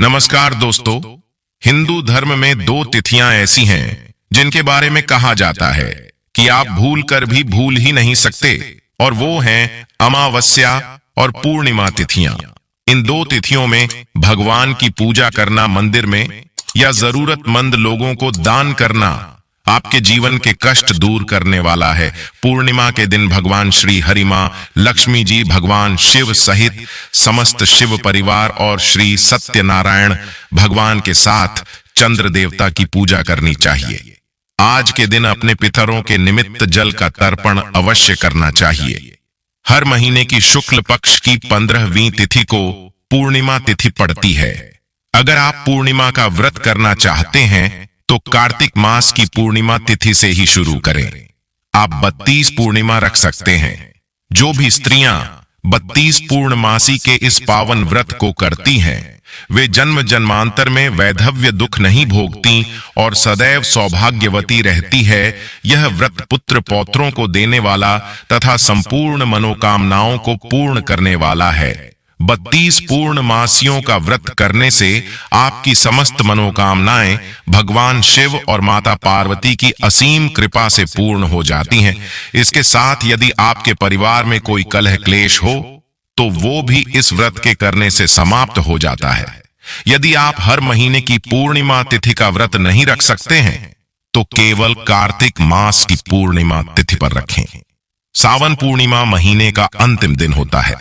नमस्कार दोस्तों, हिंदू धर्म में दो तिथियां ऐसी हैं जिनके बारे में कहा जाता है कि आप भूल कर भी भूल ही नहीं सकते, और वो हैं अमावस्या और पूर्णिमा तिथियां। इन दो तिथियों में भगवान की पूजा करना मंदिर में या जरूरतमंद लोगों को दान करना आपके जीवन के कष्ट दूर करने वाला है। पूर्णिमा के दिन भगवान श्री हरि मां लक्ष्मी जी, भगवान शिव सहित समस्त शिव परिवार और श्री सत्यनारायण भगवान के साथ चंद्र देवता की पूजा करनी चाहिए। आज के दिन अपने पितरों के निमित्त जल का तर्पण अवश्य करना चाहिए। हर महीने की शुक्ल पक्ष की 15वीं तिथि को पूर्णिमा तिथि पड़ती है। अगर आप पूर्णिमा का व्रत करना चाहते हैं तो कार्तिक मास की पूर्णिमा तिथि से ही शुरू करें। आप 32 पूर्णिमा रख सकते हैं। जो भी स्त्रियां 32 पूर्णमासी के इस पावन व्रत को करती हैं, वे जन्म जन्मांतर में वैधव्य दुख नहीं भोगती और सदैव सौभाग्यवती रहती है। यह व्रत पुत्र पौत्रों को देने वाला तथा संपूर्ण मनोकामनाओं को पूर्ण करने वाला है। 32 पूर्णमासियों का व्रत करने से आपकी समस्त मनोकामनाएं भगवान शिव और माता पार्वती की असीम कृपा से पूर्ण हो जाती हैं। इसके साथ यदि आपके परिवार में कोई कलह क्लेश हो तो वो भी इस व्रत के करने से समाप्त हो जाता है। यदि आप हर महीने की पूर्णिमा तिथि का व्रत नहीं रख सकते हैं तो केवल कार्तिक मास की पूर्णिमा तिथि पर रखें। सावन पूर्णिमा महीने का अंतिम दिन होता है।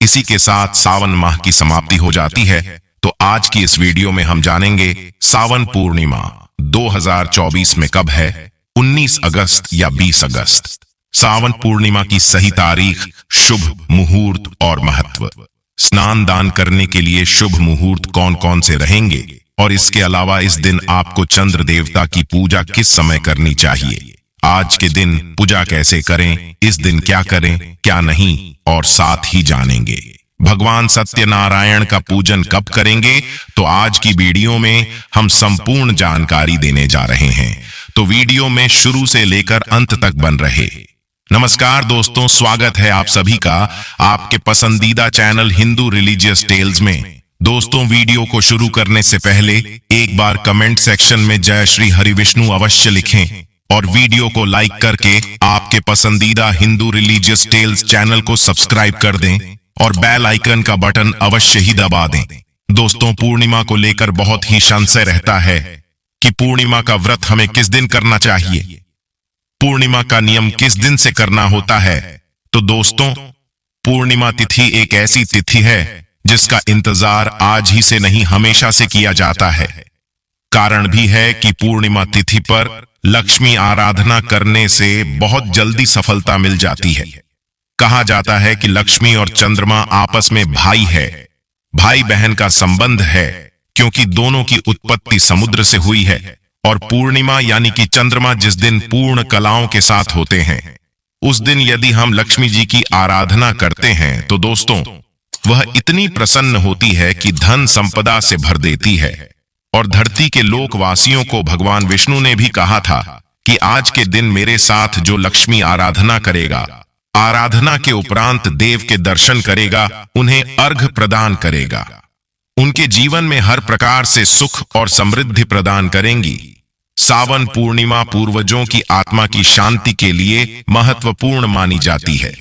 इसी के साथ सावन माह की समाप्ति हो जाती है। तो आज की इस वीडियो में हम जानेंगे सावन पूर्णिमा 2024 में कब है, 19 अगस्त या 20 अगस्त। सावन पूर्णिमा की सही तारीख, शुभ मुहूर्त और महत्व। स्नान दान करने के लिए शुभ मुहूर्त कौन कौन से रहेंगे, और इसके अलावा इस दिन आपको चंद्र देवता की पूजा किस समय करनी चाहिए। आज के दिन पूजा कैसे करें, इस दिन क्या करें क्या नहीं, और साथ ही जानेंगे भगवान सत्यनारायण का पूजन कब करेंगे। तो आज की वीडियो में हम संपूर्ण जानकारी देने जा रहे हैं, तो वीडियो में शुरू से लेकर अंत तक बन रहे। नमस्कार दोस्तों, स्वागत है आप सभी का आपके पसंदीदा चैनल हिंदू रिलीजियस टेल्स में। दोस्तों, वीडियो को शुरू करने से पहले एक बार कमेंट सेक्शन में जय श्री हरि विष्णु अवश्य लिखें और वीडियो को लाइक करके आपके पसंदीदा हिंदू रिलीजियस टेल्स चैनल को सब्सक्राइब कर दें और बेल आइकन का बटन अवश्य ही दबा दें। दोस्तों, पूर्णिमा को लेकर बहुत ही संशय रहता है कि पूर्णिमा का व्रत हमें किस दिन करना चाहिए, पूर्णिमा का नियम किस दिन से करना होता है। तो दोस्तों, पूर्णिमा तिथि एक ऐसी तिथि है जिसका इंतजार आज ही से नहीं हमेशा से किया जाता है। कारण भी है कि पूर्णिमा तिथि पर लक्ष्मी आराधना करने से बहुत जल्दी सफलता मिल जाती है। कहा जाता है कि लक्ष्मी और चंद्रमा आपस में भाई है, भाई बहन का संबंध है, क्योंकि दोनों की उत्पत्ति समुद्र से हुई है। और पूर्णिमा यानी कि चंद्रमा जिस दिन पूर्ण कलाओं के साथ होते हैं, उस दिन यदि हम लक्ष्मी जी की आराधना करते हैं तो दोस्तों, वह इतनी प्रसन्न होती है कि धन संपदा से भर देती है। और धरती के लोकवासियों को भगवान विष्णु ने भी कहा था कि आज के दिन मेरे साथ जो लक्ष्मी आराधना करेगा, आराधना के उपरांत देव के दर्शन करेगा, उन्हें अर्घ प्रदान करेगा, उनके जीवन में हर प्रकार से सुख और समृद्धि प्रदान करेंगी। सावन पूर्णिमा पूर्वजों की आत्मा की शांति के लिए महत्वपूर्ण मानी जाती है।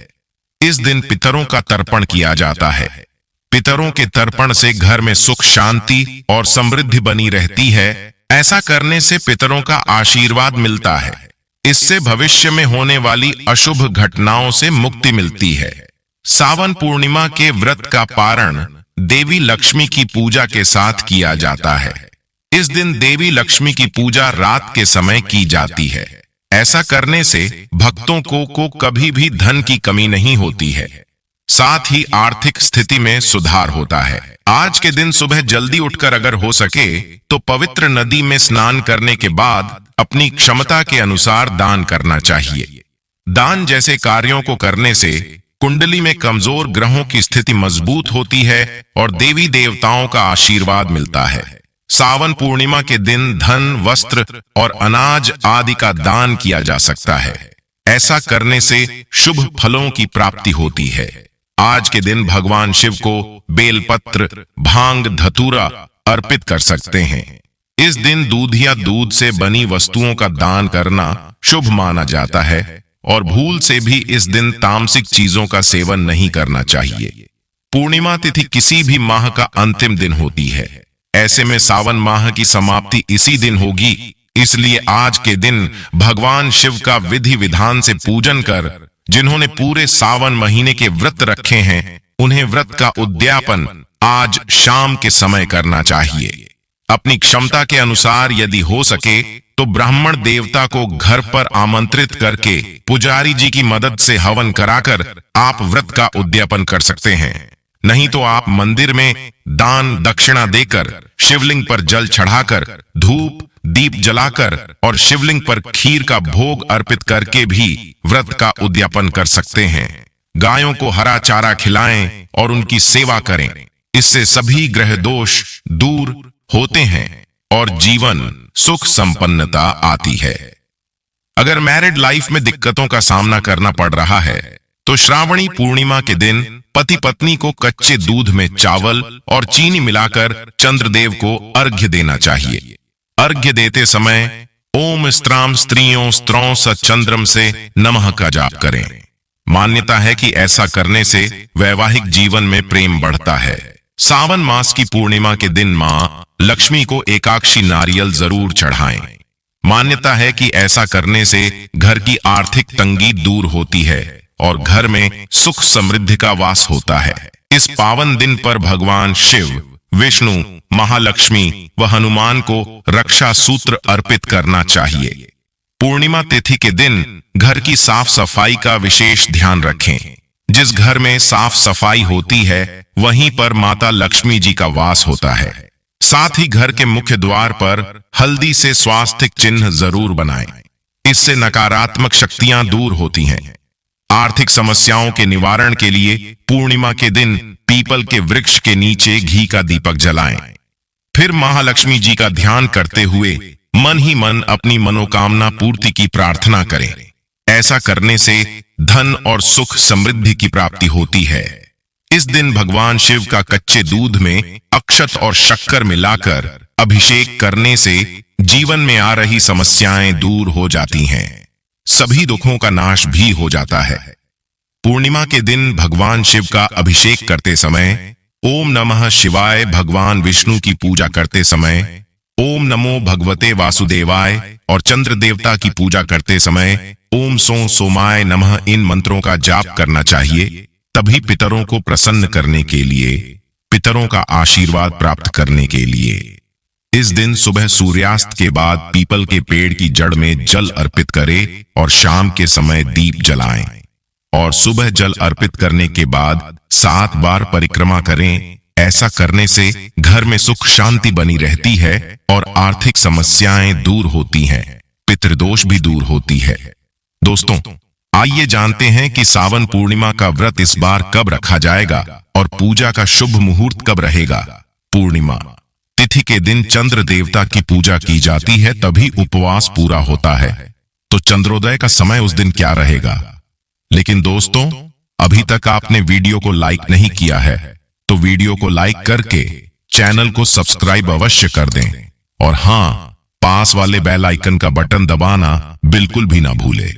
इस दिन पितरों का तर्पण किया जाता है। पितरों के तर्पण से घर में सुख शांति और समृद्धि बनी रहती है। ऐसा करने से पितरों का आशीर्वाद मिलता है। इससे भविष्य में होने वाली अशुभ घटनाओं से मुक्ति मिलती है। सावन पूर्णिमा के व्रत का पारण देवी लक्ष्मी की पूजा के साथ किया जाता है। इस दिन देवी लक्ष्मी की पूजा रात के समय की जाती है। ऐसा करने से भक्तों को कभी भी धन की कमी नहीं होती है, साथ ही आर्थिक स्थिति में सुधार होता है। आज के दिन सुबह जल्दी उठकर अगर हो सके तो पवित्र नदी में स्नान करने के बाद अपनी क्षमता के अनुसार दान करना चाहिए। दान जैसे कार्यों को करने से कुंडली में कमजोर ग्रहों की स्थिति मजबूत होती है और देवी देवताओं का आशीर्वाद मिलता है। सावन पूर्णिमा के दिन धन, वस्त्र और अनाज आदि का दान किया जा सकता है। ऐसा करने से शुभ फलों की प्राप्ति होती है। आज के दिन भगवान शिव को बेलपत्र, भांग, धतूरा अर्पित कर सकते हैं। इस दिन दूध या दूध से बनी वस्तुओं का दान करना शुभ माना जाता है और भूल से भी इस दिन तामसिक चीजों का सेवन नहीं करना चाहिए। पूर्णिमा तिथि किसी भी माह का अंतिम दिन होती है। ऐसे में सावन माह की समाप्ति इसी दिन होगी, इसलिए आज के दिन भगवान शिव का विधि विधान से पूजन कर जिन्होंने पूरे सावन महीने के व्रत रखे हैं, उन्हें व्रत का उद्यापन आज शाम के समय करना चाहिए। अपनी क्षमता के अनुसार यदि हो सके तो ब्राह्मण देवता को घर पर आमंत्रित करके पुजारी जी की मदद से हवन कराकर आप व्रत का उद्यापन कर सकते हैं। नहीं तो आप मंदिर में दान दक्षिणा देकर, शिवलिंग पर जल चढ़ाकर, धूप दीप जलाकर और शिवलिंग पर खीर का भोग अर्पित करके भी व्रत का उद्यापन कर सकते हैं। गायों को हरा चारा खिलाएं और उनकी सेवा करें। इससे सभी ग्रह दोष दूर होते हैं और जीवन सुख संपन्नता आती है। अगर मैरिड लाइफ में दिक्कतों का सामना करना पड़ रहा है तो श्रावणी पूर्णिमा के दिन पति पत्नी को कच्चे दूध में चावल और चीनी मिलाकर चंद्रदेव को अर्घ्य देना चाहिए। अर्घ्य देते समय ओम स्त्राम स्त्रियों स्त्रौं स चंद्रम से नमः का जाप करें। मान्यता है कि ऐसा करने से वैवाहिक जीवन में प्रेम बढ़ता है। सावन मास की पूर्णिमा के दिन मां लक्ष्मी को एकाक्षी नारियल जरूर चढ़ाएं। मान्यता है कि ऐसा करने से घर की आर्थिक तंगी दूर होती है और घर में सुख समृद्धि का वास होता है। इस पावन दिन पर भगवान शिव, विष्णु, महालक्ष्मी व हनुमान को रक्षा सूत्र अर्पित करना चाहिए। पूर्णिमा तिथि के दिन घर की साफ सफाई का विशेष ध्यान रखें। जिस घर में साफ सफाई होती है वहीं पर माता लक्ष्मी जी का वास होता है। साथ ही घर के मुख्य द्वार पर हल्दी से स्वास्तिक चिन्ह जरूर बनाएं। इससे नकारात्मक शक्तियां दूर होती हैं। आर्थिक समस्याओं के निवारण के लिए पूर्णिमा के दिन पीपल के वृक्ष के नीचे घी का दीपक जलाएं। फिर महालक्ष्मी जी का ध्यान करते हुए मन ही मन अपनी मनोकामना पूर्ति की प्रार्थना करें। ऐसा करने से धन और सुख समृद्धि की प्राप्ति होती है। इस दिन भगवान शिव का कच्चे दूध में अक्षत और शक्कर मिलाकर अभिषेक करने से जीवन में आ रही समस्याएं दूर हो जाती हैं। सभी दुखों का नाश भी हो जाता है। पूर्णिमा के दिन भगवान शिव का अभिषेक करते समय ओम नमः शिवाय, भगवान विष्णु की पूजा करते समय ओम नमो भगवते वासुदेवाय और चंद्र देवता की पूजा करते समय ओम सो सोमाय नमः इन मंत्रों का जाप करना चाहिए। तभी पितरों को प्रसन्न करने के लिए, पितरों का आशीर्वाद प्राप्त करने के लिए इस दिन सुबह सूर्यास्त के बाद पीपल के पेड़ की जड़ में जल अर्पित करें और शाम के समय दीप जलाएं। और सुबह जल अर्पित करने के बाद 7 बार परिक्रमा करें। ऐसा करने से घर में सुख शांति बनी रहती है और आर्थिक समस्याएं दूर होती हैं, पितृदोष भी दूर होती है। दोस्तों, आइए जानते हैं कि सावन पूर्णिमा का व्रत इस बार कब रखा जाएगा और पूजा का शुभ मुहूर्त कब रहेगा। पूर्णिमा तिथि के दिन चंद्र देवता की पूजा की जाती है, तभी उपवास पूरा होता है। तो चंद्रोदय का समय उस दिन क्या रहेगा? लेकिन दोस्तों, अभी तक आपने वीडियो को लाइक नहीं किया है तो वीडियो को लाइक करके चैनल को सब्सक्राइब अवश्य कर दें और हाँ, पास वाले बेल आइकन का बटन दबाना बिल्कुल भी ना भूले।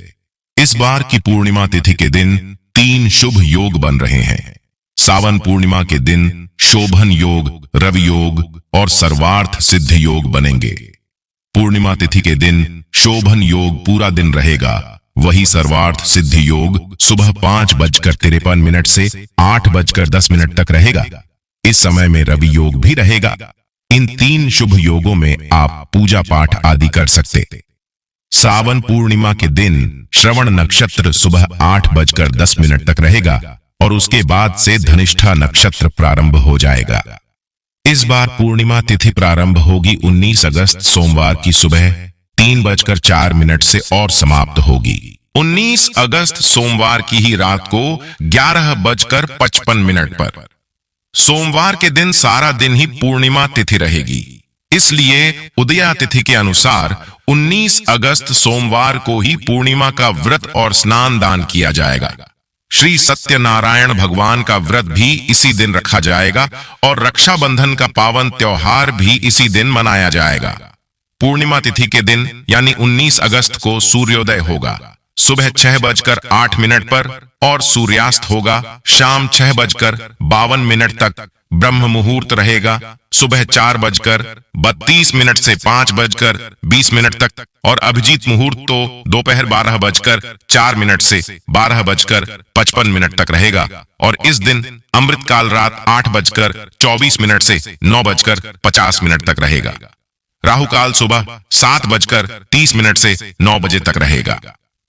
इस बार की पूर्णिमा तिथि के दिन 3 शुभ योग बन रहे हैं। सावन पूर्णिमा के दिन शोभन योग, रवि योग और सर्वार्थ सिद्ध योग बनेंगे। पूर्णिमा तिथि के दिन शोभन योग पूरा दिन रहेगा, वही सर्वार्थ सिद्ध योग सुबह 5:53 से 8:10 तक रहेगा। इस समय में रवि योग भी रहेगा। इन 3 शुभ योगों में आप पूजा पाठ आदि कर सकते। सावन पूर्णिमा के दिन श्रवण नक्षत्र सुबह 8:10 तक रहेगा और उसके बाद से धनिष्ठा नक्षत्र प्रारंभ हो जाएगा। इस बार पूर्णिमा तिथि प्रारंभ होगी 19 अगस्त सोमवार की सुबह 3:04 से और समाप्त होगी 19 अगस्त सोमवार की ही रात को 11:55 पर। सोमवार के दिन सारा दिन ही पूर्णिमा तिथि रहेगी, इसलिए उदया तिथि के अनुसार 19 अगस्त सोमवार को ही पूर्णिमा का व्रत और स्नान दान किया जाएगा। श्री सत्यनारायण भगवान का व्रत भी इसी दिन रखा जाएगा और रक्षाबंधन का पावन त्योहार भी इसी दिन मनाया जाएगा। पूर्णिमा तिथि के दिन यानी 19 अगस्त को सूर्योदय होगा सुबह 6:08 पर और सूर्यास्त होगा शाम 6:52 तक। ब्रह्म मुहूर्त रहेगा सुबह 4:32 से 5:20 तक और अभिजीत मुहूर्त तो दोपहर 12:04 से 12:55 तक रहेगा और इस दिन अमृतकाल रात 8:24 से 9:50 तक रहेगा। राहु काल सुबह 7:30 से 9 बजे तक रहेगा।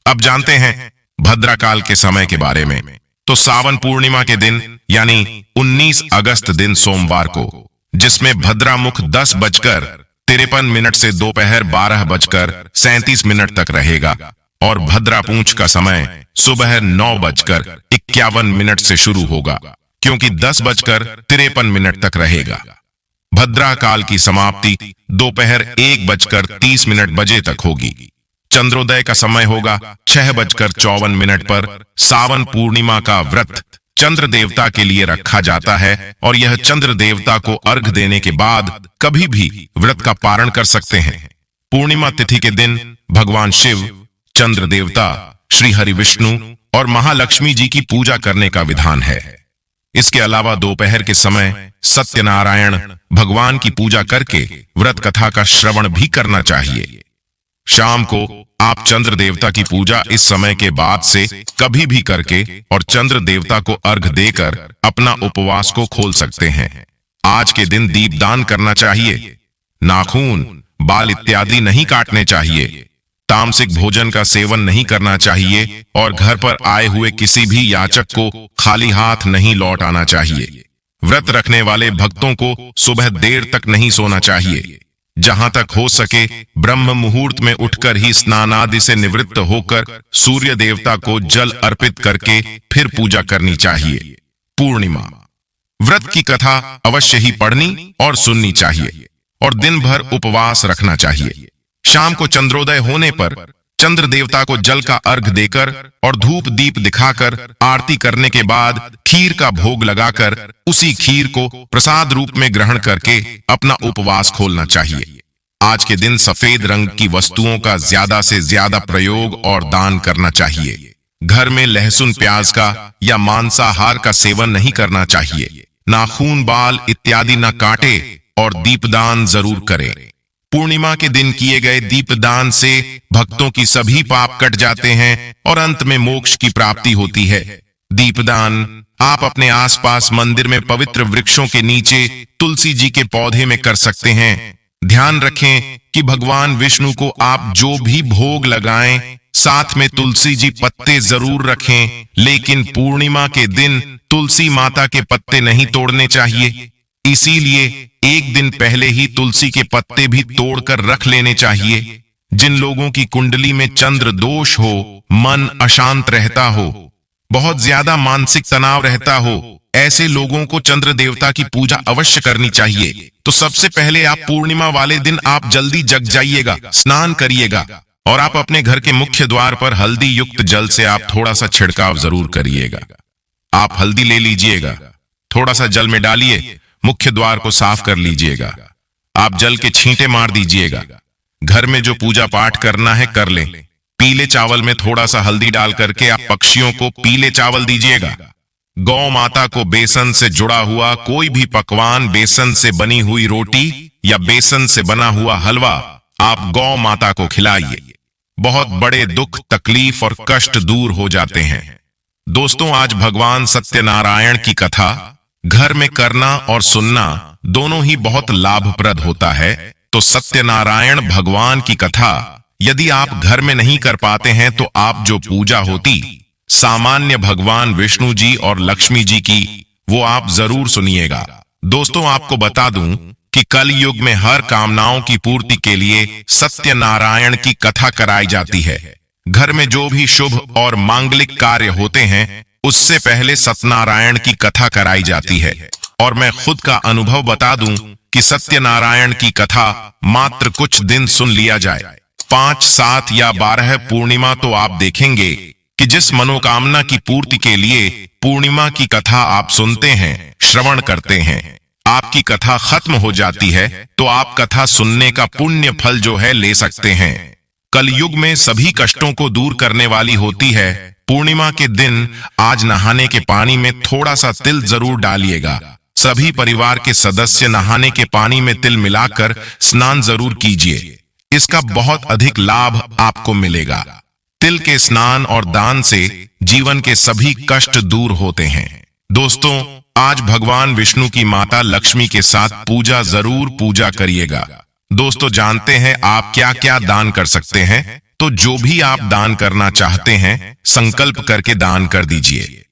अब जानते हैं भद्रा काल के समय के बारे में। तो सावन पूर्णिमा के दिन यानी 19 अगस्त दिन सोमवार को, जिसमें भद्रा मुख 10:53 से दोपहर 12:37 तक रहेगा और भद्रा पूंछ का समय सुबह 9:51 से शुरू होगा क्योंकि 10:53 तक रहेगा। भद्रा काल की समाप्ति दोपहर 1:30 बजे तक होगी। चंद्रोदय का समय होगा 6:54 पर। सावन पूर्णिमा का व्रत चंद्र देवता के लिए रखा जाता है और यह चंद्र देवता को अर्घ देने के बाद कभी भी व्रत का पारण कर सकते हैं। पूर्णिमा तिथि के दिन भगवान शिव, चंद्र देवता, श्री हरि विष्णु और महालक्ष्मी जी की पूजा करने का विधान है। इसके अलावा दोपहर के समय सत्यनारायण भगवान की पूजा करके व्रत कथा का श्रवण भी करना चाहिए। शाम को आप चंद्र देवता की पूजा इस समय के बाद से कभी भी करके और चंद्र देवता को अर्घ देकर अपना उपवास को खोल सकते हैं। आज के दिन दीपदान करना चाहिए। नाखून, बाल इत्यादि नहीं काटने चाहिए। तामसिक भोजन का सेवन नहीं करना चाहिए और घर पर आए हुए किसी भी याचक को खाली हाथ नहीं लौट आना चाहिए। व्रत रखने वाले भक्तों को सुबह देर तक नहीं सोना चाहिए। जहां तक हो सके ब्रह्म मुहूर्त में उठकर ही स्नान आदि से निवृत्त होकर सूर्य देवता को जल अर्पित करके फिर पूजा करनी चाहिए। पूर्णिमा व्रत की कथा अवश्य ही पढ़नी और सुननी चाहिए और दिन भर उपवास रखना चाहिए। शाम को चंद्रोदय होने पर चंद्र देवता को जल का अर्घ देकर और धूप दीप दिखाकर आरती करने के बाद खीर का भोग लगाकर उसी खीर को प्रसाद रूप में ग्रहण करके अपना उपवास खोलना चाहिए। आज के दिन सफेद रंग की वस्तुओं का ज्यादा से ज्यादा प्रयोग और दान करना चाहिए। घर में लहसुन प्याज का या मांसाहार का सेवन नहीं करना चाहिए। नाखून, बाल इत्यादि न काटे और दीपदान जरूर करें। पूर्णिमा के दिन किए गए दीपदान से भक्तों की सभी पाप कट जाते हैं और अंत में मोक्ष की प्राप्ति होती है। दीपदान आप अपने आसपास मंदिर में पवित्र वृक्षों के नीचे तुलसी जी के पौधे में कर सकते हैं। ध्यान रखें कि भगवान विष्णु को आप जो भी भोग लगाएं साथ में तुलसी जी पत्ते जरूर रखें, लेकिन पूर्णिमा के दिन तुलसी माता के पत्ते नहीं तोड़ने चाहिए। इसीलिए एक दिन पहले ही तुलसी के पत्ते भी तोड़कर रख लेने चाहिए। जिन लोगों की कुंडली में चंद्र दोष हो, मन अशांत रहता हो, बहुत ज्यादा मानसिक तनाव रहता हो, ऐसे लोगों को चंद्र देवता की पूजा अवश्य करनी चाहिए। तो सबसे पहले आप पूर्णिमा वाले दिन आप जल्दी जग जाइएगा, स्नान करिएगा और आप अपने घर के मुख्य द्वार पर हल्दी युक्त जल से आप थोड़ा सा छिड़काव जरूर करिएगा। आप हल्दी ले लीजिएगा, थोड़ा सा जल में डालिए, मुख्य द्वार को साफ कर लीजिएगा। आप जल के छींटे मार दीजिएगा। घर में जो पूजा पाठ करना है कर लें। पीले चावल में थोड़ा सा हल्दी डाल करके आप पक्षियों को पीले चावल दीजिएगा। गौ माता को बेसन से जुड़ा हुआ कोई भी पकवान, बेसन से बनी हुई रोटी या बेसन से बना हुआ हलवा आप गौ माता को खिलाइए। बहुत बड़े दुख, तकलीफ और कष्ट दूर हो जाते हैं। दोस्तों, आज भगवान सत्यनारायण की कथा घर में करना और सुनना दोनों ही बहुत लाभप्रद होता है। तो सत्यनारायण भगवान की कथा यदि आप घर में नहीं कर पाते हैं तो आप जो पूजा होती सामान्य भगवान विष्णु जी और लक्ष्मी जी की, वो आप जरूर सुनिएगा। दोस्तों, आपको बता दूं कि कल युग में हर कामनाओं की पूर्ति के लिए सत्यनारायण की कथा कराई जाती है। घर में जो भी शुभ और मांगलिक कार्य होते हैं उससे पहले सत्यनारायण की कथा कराई जाती है। और मैं खुद का अनुभव बता दूं कि सत्यनारायण की कथा मात्र कुछ दिन सुन लिया जाए, 5, 7 या 12 पूर्णिमा, तो आप देखेंगे कि कि जिस मनोकामना की पूर्ति के लिए पूर्णिमा की कथा आप सुनते हैं, श्रवण करते हैं, आपकी कथा खत्म हो जाती है तो आप कथा सुनने का पुण्य फल जो है ले सकते हैं। कलयुग में सभी कष्टों को दूर करने वाली होती है पूर्णिमा के दिन। आज नहाने के पानी में थोड़ा सा तिल जरूर डालिएगा। सभी परिवार के सदस्य नहाने के पानी में तिल मिलाकर स्नान जरूर कीजिए। इसका बहुत अधिक लाभ आपको मिलेगा। तिल के स्नान और दान से जीवन के सभी कष्ट दूर होते हैं। दोस्तों, आज भगवान विष्णु की माता लक्ष्मी के साथ पूजा जरूर पूजा करिएगा। दोस्तों, जानते हैं आप क्या क्या दान कर सकते हैं? तो जो भी आप दान करना चाहते हैं, संकल्प करके दान कर दीजिए।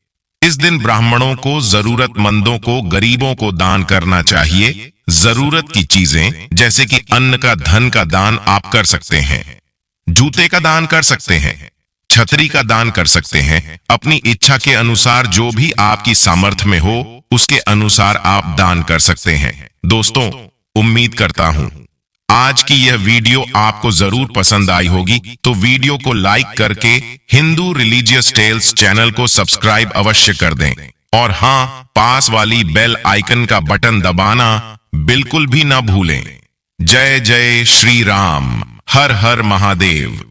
इस दिन ब्राह्मणों को, जरूरतमंदों को, गरीबों को दान करना चाहिए। जरूरत की चीजें जैसे कि अन्न का, धन का दान आप कर सकते हैं। जूते का दान कर सकते हैं, छतरी का दान कर सकते हैं। अपनी इच्छा के अनुसार जो भी आपकी सामर्थ्य में हो उसके अनुसार आप दान कर सकते हैं। दोस्तों, उम्मीद करता हूं आज की यह वीडियो आपको जरूर पसंद आई होगी। तो वीडियो को लाइक करके हिंदू रिलीजियस टेल्स चैनल को सब्सक्राइब अवश्य कर दें। और हां, पास वाली बेल आइकन का बटन दबाना बिल्कुल भी ना भूलें। जय जय श्री राम। हर हर महादेव।